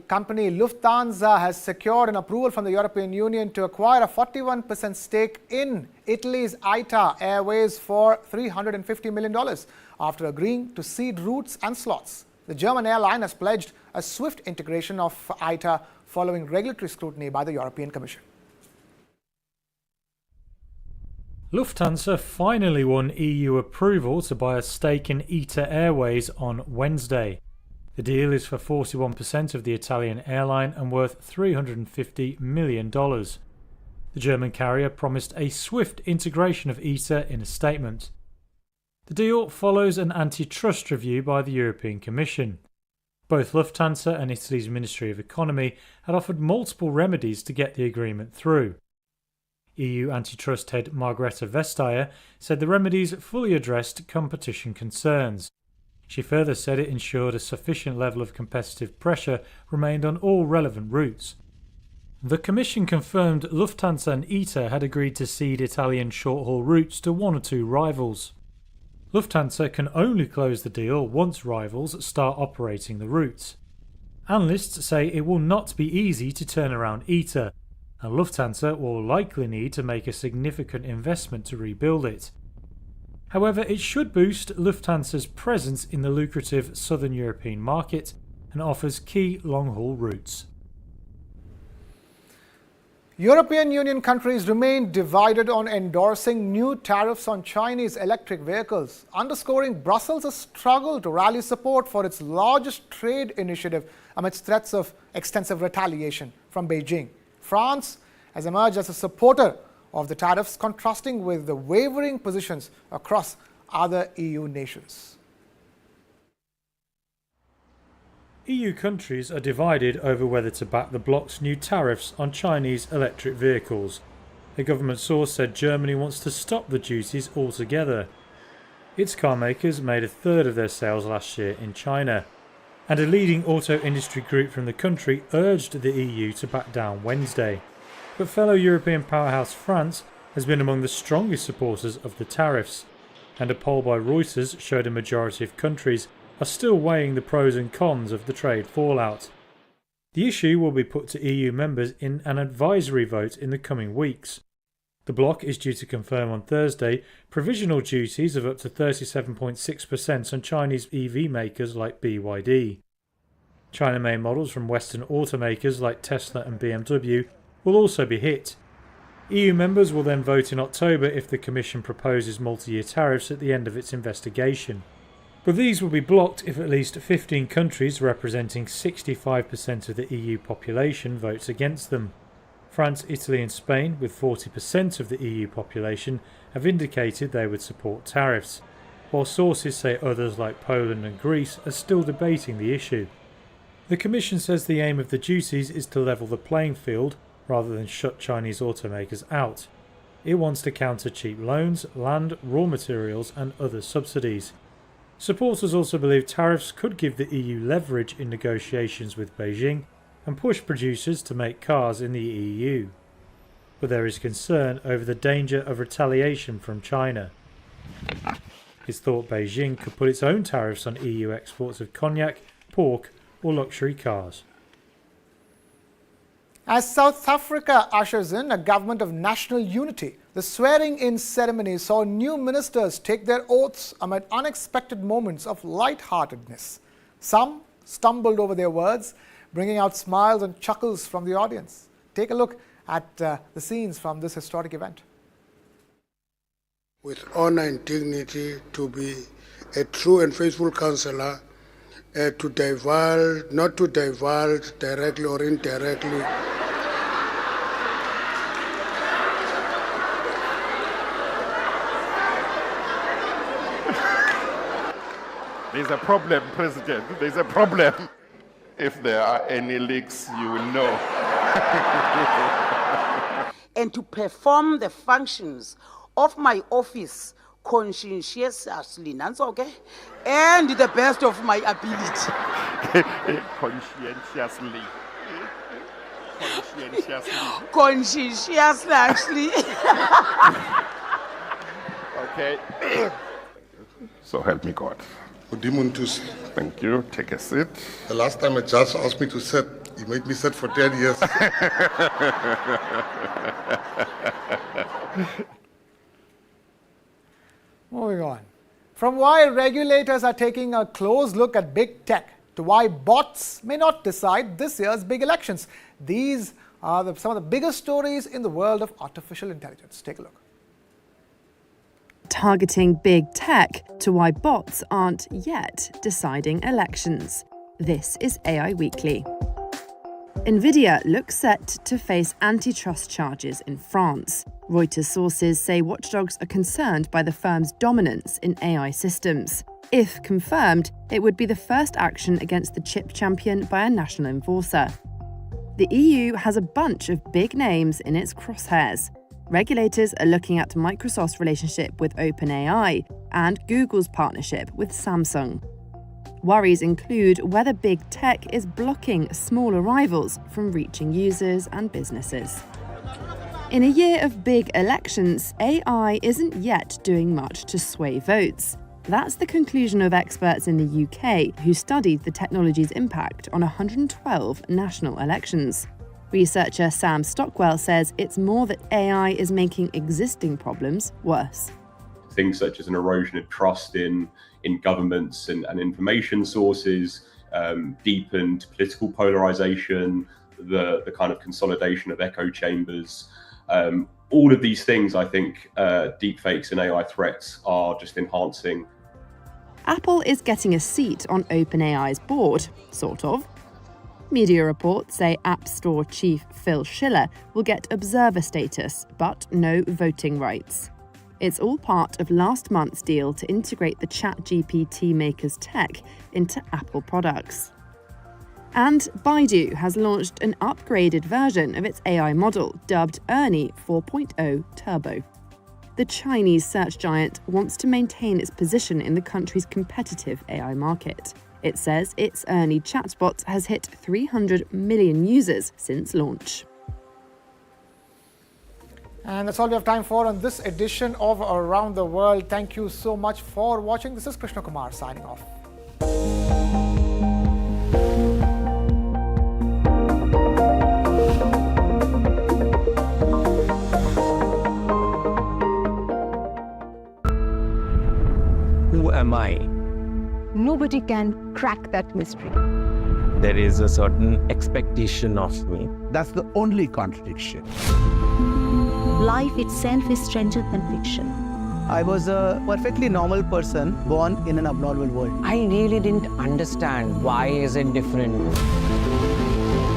company Lufthansa has secured an approval from the European Union to acquire a 41% stake in Italy's ITA Airways for $350 million after agreeing to cede routes and slots. The German airline has pledged a swift integration of ITA following regulatory scrutiny by the European Commission. Lufthansa finally won EU approval to buy a stake in ITA Airways on Wednesday. The deal is for 41% of the Italian airline and worth $350 million. The German carrier promised a swift integration of ITA in a statement. The deal follows an antitrust review by the European Commission. Both Lufthansa and Italy's Ministry of Economy had offered multiple remedies to get the agreement through. EU antitrust head Margrethe Vestager said the remedies fully addressed competition concerns. She further said it ensured a sufficient level of competitive pressure remained on all relevant routes. The Commission confirmed Lufthansa and ITA had agreed to cede Italian short-haul routes to 1 or 2 rivals. Lufthansa can only close the deal once rivals start operating the routes. Analysts say it will not be easy to turn around ITA, and Lufthansa will likely need to make a significant investment to rebuild it. However, it should boost Lufthansa's presence in the lucrative southern European market and offers key long-haul routes. European Union countries remain divided on endorsing new tariffs on Chinese electric vehicles, underscoring Brussels' struggle to rally support for its largest trade initiative amidst threats of extensive retaliation from Beijing. France has emerged as a supporter of the tariffs, contrasting with the wavering positions across other EU nations. EU countries are divided over whether to back the bloc's new tariffs on Chinese electric vehicles. A government source said Germany wants to stop the duties altogether. Its car makers made a third of their sales last year in China, and a leading auto industry group from the country urged the EU to back down Wednesday. But fellow European powerhouse France has been among the strongest supporters of the tariffs, and a poll by Reuters showed a majority of countries are still weighing the pros and cons of the trade fallout. The issue will be put to EU members in an advisory vote in the coming weeks. The bloc is due to confirm on Thursday provisional duties of up to 37.6% on Chinese EV makers like BYD. China-made models from Western automakers like Tesla and BMW will also be hit. EU members will then vote in October if the Commission proposes multi-year tariffs at the end of its investigation. But these will be blocked if at least 15 countries representing 65% of the EU population votes against them. France, Italy and Spain, with 40% of the EU population, have indicated they would support tariffs, while sources say others like Poland and Greece are still debating the issue. The Commission says the aim of the duties is to level the playing field rather than shut Chinese automakers out. It wants to counter cheap loans, land, raw materials and other subsidies. Supporters also believe tariffs could give the EU leverage in negotiations with Beijing and push producers to make cars in the EU. But there is concern over the danger of retaliation from China. It's thought Beijing could put its own tariffs on EU exports of cognac, pork or luxury cars. As South Africa ushers in a government of national unity, the swearing-in ceremony saw new ministers take their oaths amid unexpected moments of lightheartedness. Some stumbled over their words, bringing out smiles and chuckles from the audience. Take a look at the scenes from this historic event. With honor and dignity, to be a true and faithful counsellor, not to divulge directly or indirectly There's a problem, President. There's a problem. If there are any leaks, you will know. And to perform the functions of my office conscientiously, okay? And the best of my ability. Conscientiously. Conscientiously. Conscientiously, actually. Okay. So help me God. Thank you. Take a seat. The last time a judge asked me to sit, he made me sit for 10 years. Moving on. From why regulators are taking a close look at big tech to why bots may not decide this year's big elections. These are some of the biggest stories in the world of artificial intelligence. Take a look. Targeting big tech to why bots aren't yet deciding elections. This is AI Weekly. Nvidia looks set to face antitrust charges in France. Reuters sources say watchdogs are concerned by the firm's dominance in AI systems. If confirmed, it would be the first action against the chip champion by a national enforcer. The EU has a bunch of big names in its crosshairs. Regulators are looking at Microsoft's relationship with OpenAI and Google's partnership with Samsung. Worries include whether big tech is blocking smaller rivals from reaching users and businesses. In a year of big elections, AI isn't yet doing much to sway votes. That's the conclusion of experts in the UK who studied the technology's impact on 112 national elections. Researcher Sam Stockwell says it's more that AI is making existing problems worse. Things such as an erosion of trust in governments and information sources, deepened political polarization, the kind of consolidation of echo chambers. All of these things, I think, deepfakes and AI threats are just enhancing. Apple is getting a seat on OpenAI's board, sort of. Media reports say App Store chief Phil Schiller will get observer status, but no voting rights. It's all part of last month's deal to integrate the ChatGPT maker's tech into Apple products. And Baidu has launched an upgraded version of its AI model, dubbed Ernie 4.0 Turbo. The Chinese search giant wants to maintain its position in the country's competitive AI market. It says its Ernie chatbot has hit 300 million users since launch. And that's all we have time for on this edition of Around the World. Thank you so much for watching. This is Krishna Kumar signing off. am I? Nobody can crack that mystery. There is a certain expectation of me. That's the only contradiction. Life itself is stranger than fiction. I was a perfectly normal person born in an abnormal world. I really didn't understand why is it different.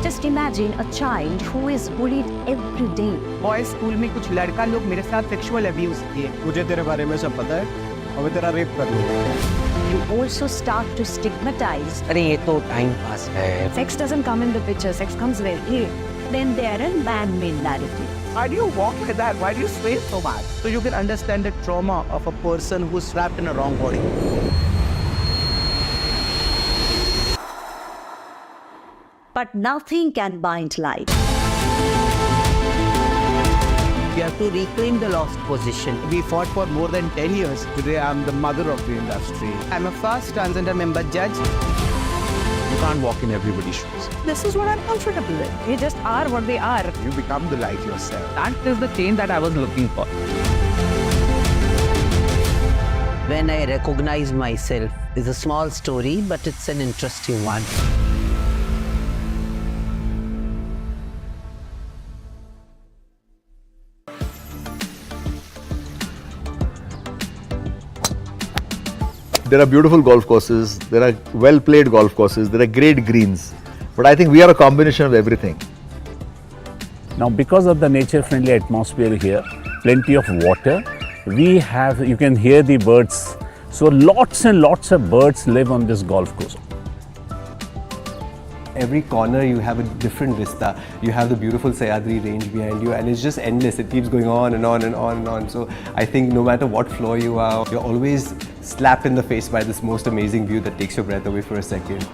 Just imagine a child who is bullied every day. Boys school में कुछ लड़का लोग मेरे साथ sexual abuse किए. मुझे तेरे बारे में सब पता है और मैं तेरा rape कर दूँगा. You also start to stigmatize. अरे ये तो time pass है. Sex doesn't come in the picture. Sex comes very late. Then there are man-made narratives. Why do you walk like that? Why do you sway so much? So you can understand the trauma of a person who's trapped in a wrong body. But nothing can bind life. We have to reclaim the lost position. We fought for more than 10 years. Today I'm the mother of the industry. I'm a first transgender member judge. You can't walk in everybody's shoes. This is what I'm comfortable with. They just are what they are. You become the light yourself. That is the change that I was looking for. When I recognize myself, it's a small story, but it's an interesting one. There are beautiful golf courses, there are well-played golf courses, there are great greens. But I think we are a combination of everything. Now, because of the nature-friendly atmosphere here, plenty of water, you can hear the birds. So lots and lots of birds live on this golf course. Every corner you have a different vista. You have the beautiful Sayadri range behind you and it's just endless. It keeps going on and on and on and on. So I think no matter what floor you are, you're always slapped in the face by this most amazing view that takes your breath away for a second.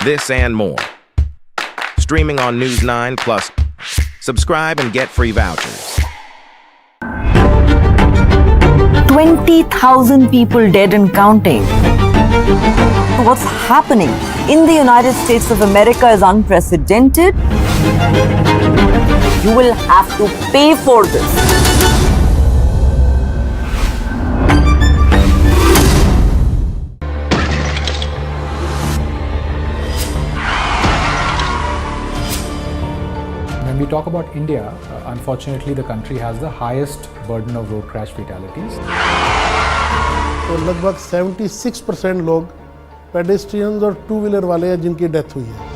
This and more. Streaming on News 9 Plus. Subscribe and get free vouchers. 20,000 people dead and counting. What's happening in the United States of America is unprecedented. You will have to pay for this. When we talk about India, unfortunately the country has the highest burden of road crash fatalities. तो लगभग 76% लोग pedestrians और two-wheeler वाले हैं जिनकी death हुई है.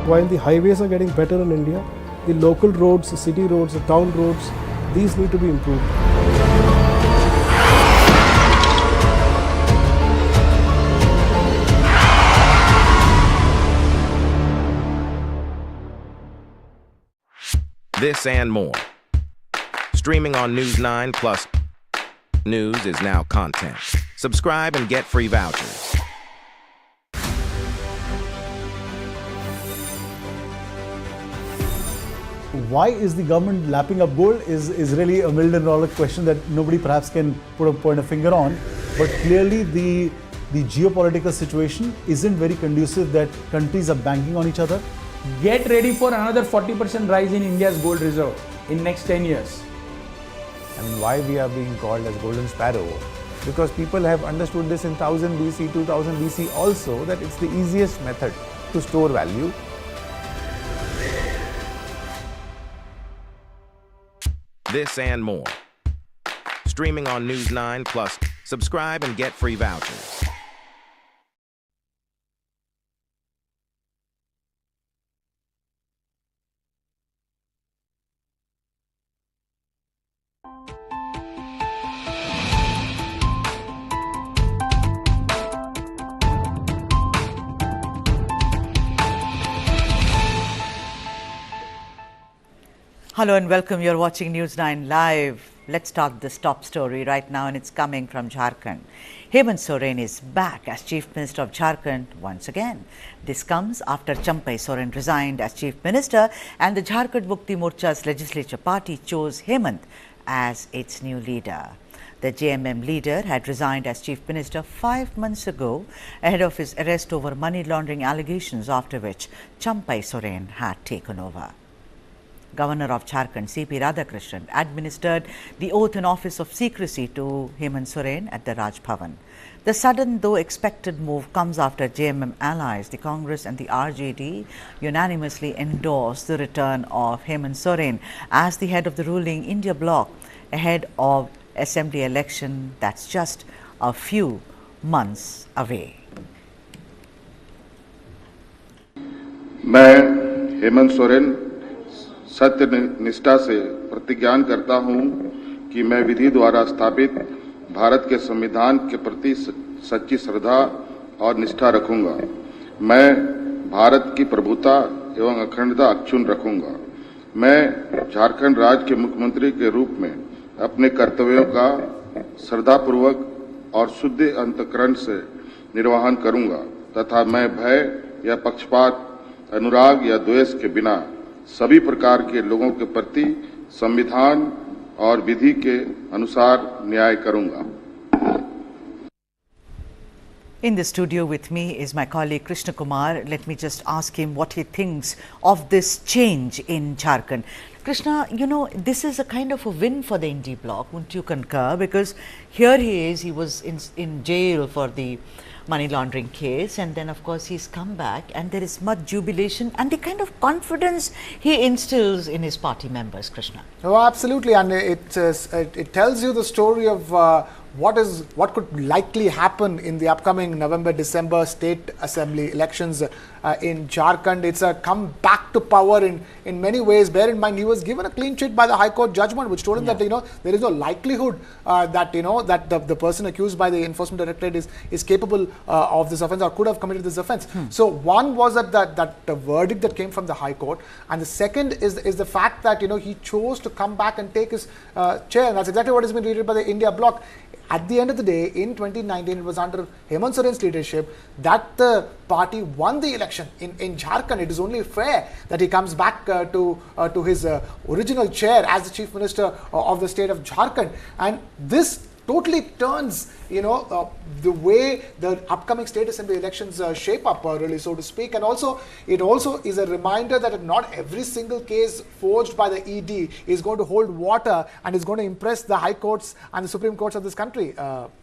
While the highways are getting better in India, the local roads, the city roads, the town roads, these need to be improved. This and more. Streaming on News 9 Plus. News is now content. Subscribe and get free vouchers. Why is the government lapping up gold is really a $1 million question that nobody perhaps can point a finger on. But clearly the geopolitical situation isn't very conducive that countries are banking on each other. Get ready for another 40% rise in India's gold reserve in next 10 years. I mean, why we are being called as golden sparrow? Because people have understood this in 1000 BC, 2000 BC also, that it's the easiest method to store value. This and more. Streaming on News 9 Plus. Subscribe and get free vouchers. Hello and welcome. You're watching News 9 Live. Let's start this top story right now, and it's coming from Jharkhand. Revanth Soren is back as Chief Minister of Jharkhand once again. This comes after Champai Soren resigned as Chief Minister and the Jharkhand Mukti Morcha's legislature party chose Revanth as its new leader. The JMM leader had resigned as Chief Minister 5 months ago ahead of his arrest over money laundering allegations, after which Champai Soren had taken over. Governor of Jharkhand, C.P. Radhakrishnan, administered the oath and office of secrecy to Hemant Soren at the Raj Bhavan. The sudden, though expected move comes after JMM allies, the Congress and the RJD, unanimously endorsed the return of Hemant Soren as the head of the ruling India bloc ahead of assembly election that's just a few months away. मैं हेमंत सोरेन सत्य निष्ठा से प्रतिज्ञा करता हूं कि मैं विधि द्वारा स्थापित भारत के संविधान के प्रति सच्ची श्रद्धा और निष्ठा रखूंगा। मैं भारत की प्रभुता एवं अखंडता अक्षुण्ण रखूंगा। मैं झारखंड राज्य के मुख्यमंत्री के रूप में अपने कर्तव्यों का श्रद्धापूर्वक और शुद्ध अंतःकरण से निर्वहन करूंगा तथा मैं भय या पक्षपात, अनुराग या द्वेष के बिना सभी प्रकार के लोगों के प्रति संविधान और विधि के अनुसार न्याय करूंगा। In the studio with me is my colleague Krishna Kumar. Let me just ask him what he thinks of this change in Jharkhand. Krishna, you know, this is a kind of a win for the India bloc, wouldn't you concur? Because here he is, he was in jail for the money laundering case, and then of course he's come back, and there is much jubilation and the kind of confidence he instills in his party members, Krishna. Oh, absolutely, and it tells you the story of what could likely happen in the upcoming November-December state assembly elections in Jharkhand. It's a come back to power in many ways. Bear in mind, he was given a clean sheet by the High Court judgment, which told him that there is no likelihood that that the person accused by the Enforcement Directorate is capable of this offence or could have committed this offence. So one was that the verdict that came from the High Court, and the second is the fact that he chose to come back and take his chair, and that's exactly what has been read by the India bloc. At the end of the day, in 2019, it was under Hemant Soren's leadership that the party won the election in Jharkhand. It is only fair that he comes back to his original chair as the Chief Minister of the state of Jharkhand. And this totally turns, the way the upcoming state assembly elections shape up, really, so to speak. And also, it also is a reminder that not every single case forged by the ED is going to hold water and is going to impress the high courts and the Supreme Courts of this country,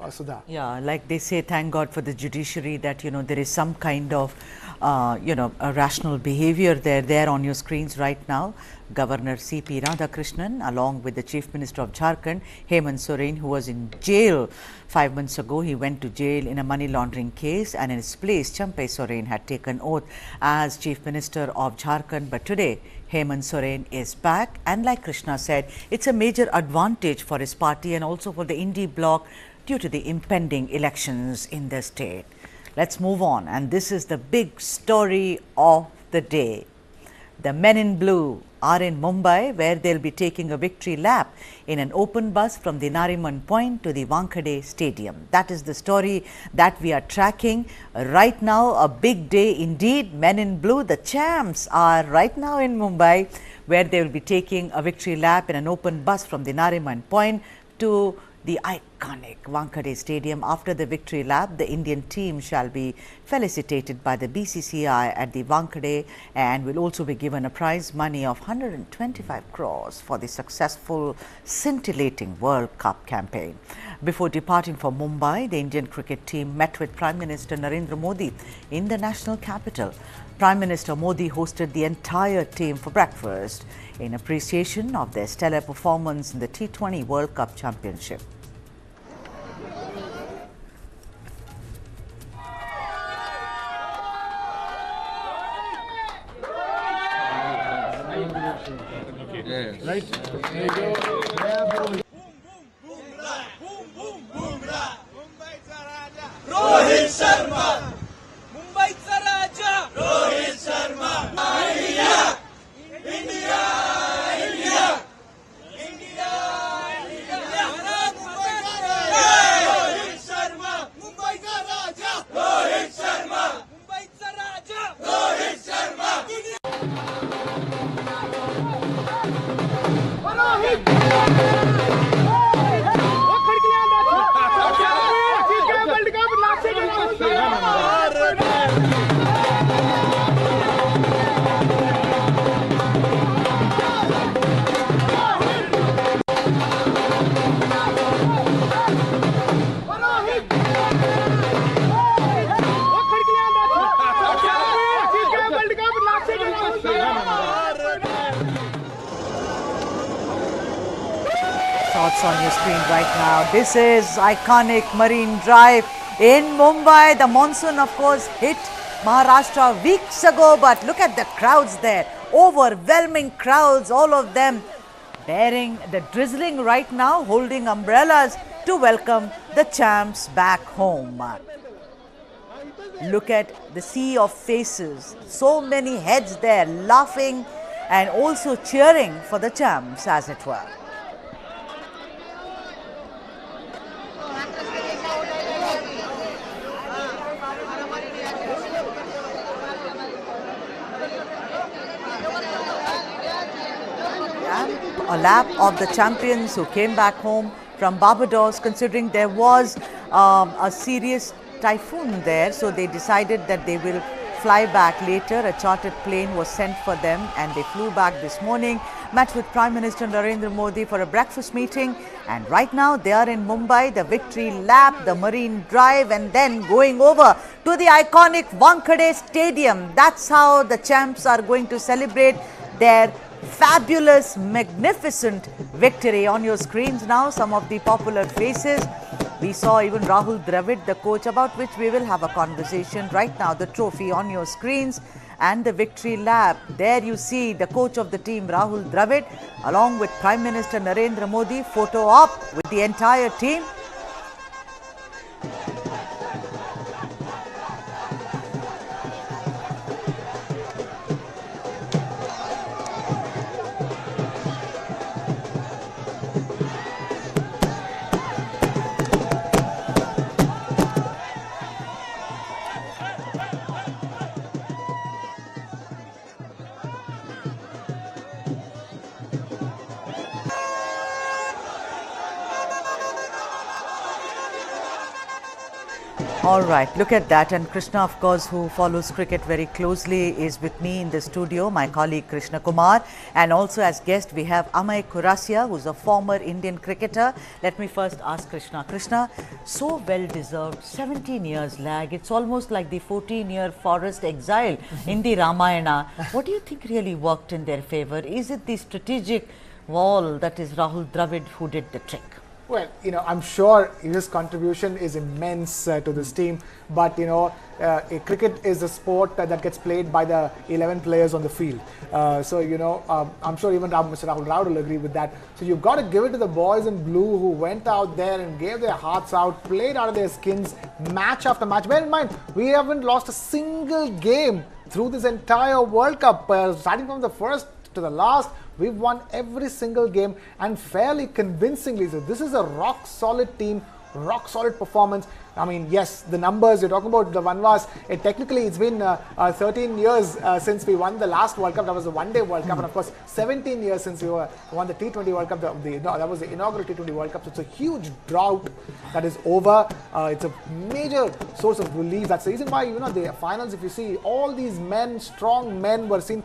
Sudha. Yeah, like they say, thank God for the judiciary that, there is some kind of, a rational behavior there on your screens right now. Governor C.P. Radhakrishnan, along with the Chief Minister of Jharkhand, Hemant Soren, who was in jail 5 months ago. He went to jail in a money laundering case, and in his place, Champai Soren had taken oath as Chief Minister of Jharkhand. But today, Hemant Soren is back, and like Krishna said, it's a major advantage for his party and also for the India bloc due to the impending elections in the state. Let's move on, and this is the big story of the day. The men in blue are in Mumbai, where they'll be taking a victory lap in an open bus from the Nariman Point to the Wankhede Stadium. That is the story that we are tracking right now. A big day indeed. Men in blue, the champs, are right now in Mumbai, where they will be taking a victory lap in an open bus from the Nariman Point to the iconic Wankhede Stadium. After the victory lap, the Indian team shall be felicitated by the BCCI at the Wankhede and will also be given a prize money of 125 crores for the successful, scintillating World Cup campaign. Before departing for Mumbai, the Indian cricket team met with Prime Minister Narendra Modi in the national capital. Prime Minister Modi hosted the entire team for breakfast in appreciation of their stellar performance in the T20 World Cup Championship. Right? There you go. Rohit Sharma, Mumbai's Raja. Rohit Sharma, India, India, India, India, India. Rohit Sharma, Mumbai's Raja. Rohit Sharma, Mumbai's Raja. Rohit Sharma. Rohit. shots on your screen right now. This is iconic Marine Drive in Mumbai. The monsoon, of course, hit Maharashtra weeks ago, but look at the crowds there. Overwhelming crowds, all of them bearing the drizzling right now, holding umbrellas to welcome the champs back home. Look at the sea of faces, so many heads there laughing and also cheering for the champs, as it were. A lap of the champions who came back home from Barbados, considering there was a serious typhoon there, so they decided that they will fly back later. A chartered plane was sent for them and they flew back this morning, met with Prime Minister Narendra Modi for a breakfast meeting, and right now they are in Mumbai, the victory lap, the Marine Drive, and then going over to the iconic Wankhede Stadium. That's how the champs are going to celebrate their fabulous, magnificent victory. On your screens now, some of the popular faces. We saw even Rahul Dravid, the coach, about which we will have a conversation. Right now, the trophy on your screens and the victory lap. There you see the coach of the team, Rahul Dravid, along with Prime Minister Narendra Modi, photo op with the entire team. All right, look at that. And Krishna, of course, who follows cricket very closely, is with me in the studio, my colleague Krishna Kumar. And also as guest, we have Amay Kurasia, who's a former Indian cricketer. Let me first ask Krishna. Krishna, so well deserved, 17 years lag. It's almost like the 14-year forest exile in the Ramayana. What do you think really worked in their favor? Is it the strategic wall that is Rahul Dravid who did the trick? Well, I'm sure his contribution is immense to this team, but cricket is a sport that gets played by the 11 players on the field. So I'm sure even Mr. Rahul Dravid will agree with that. So you've got to give it to the boys in blue who went out there and gave their hearts out, played out of their skins, match after match. Bear in mind, we haven't lost a single game through this entire World Cup, starting from the first to the last. We've won every single game and fairly convincingly. So this is a rock solid team, rock solid performance. I mean, yes, the numbers, you're talking about the Vanvas, technically it's been 13 years since we won the last World Cup. That was the one-day World Cup. And of course, 17 years since we won the T20 World Cup. That was the inaugural T20 World Cup. So it's a huge drought that is over. It's a major source of relief. That's the reason why, the finals, if you see, all these men, strong men were seen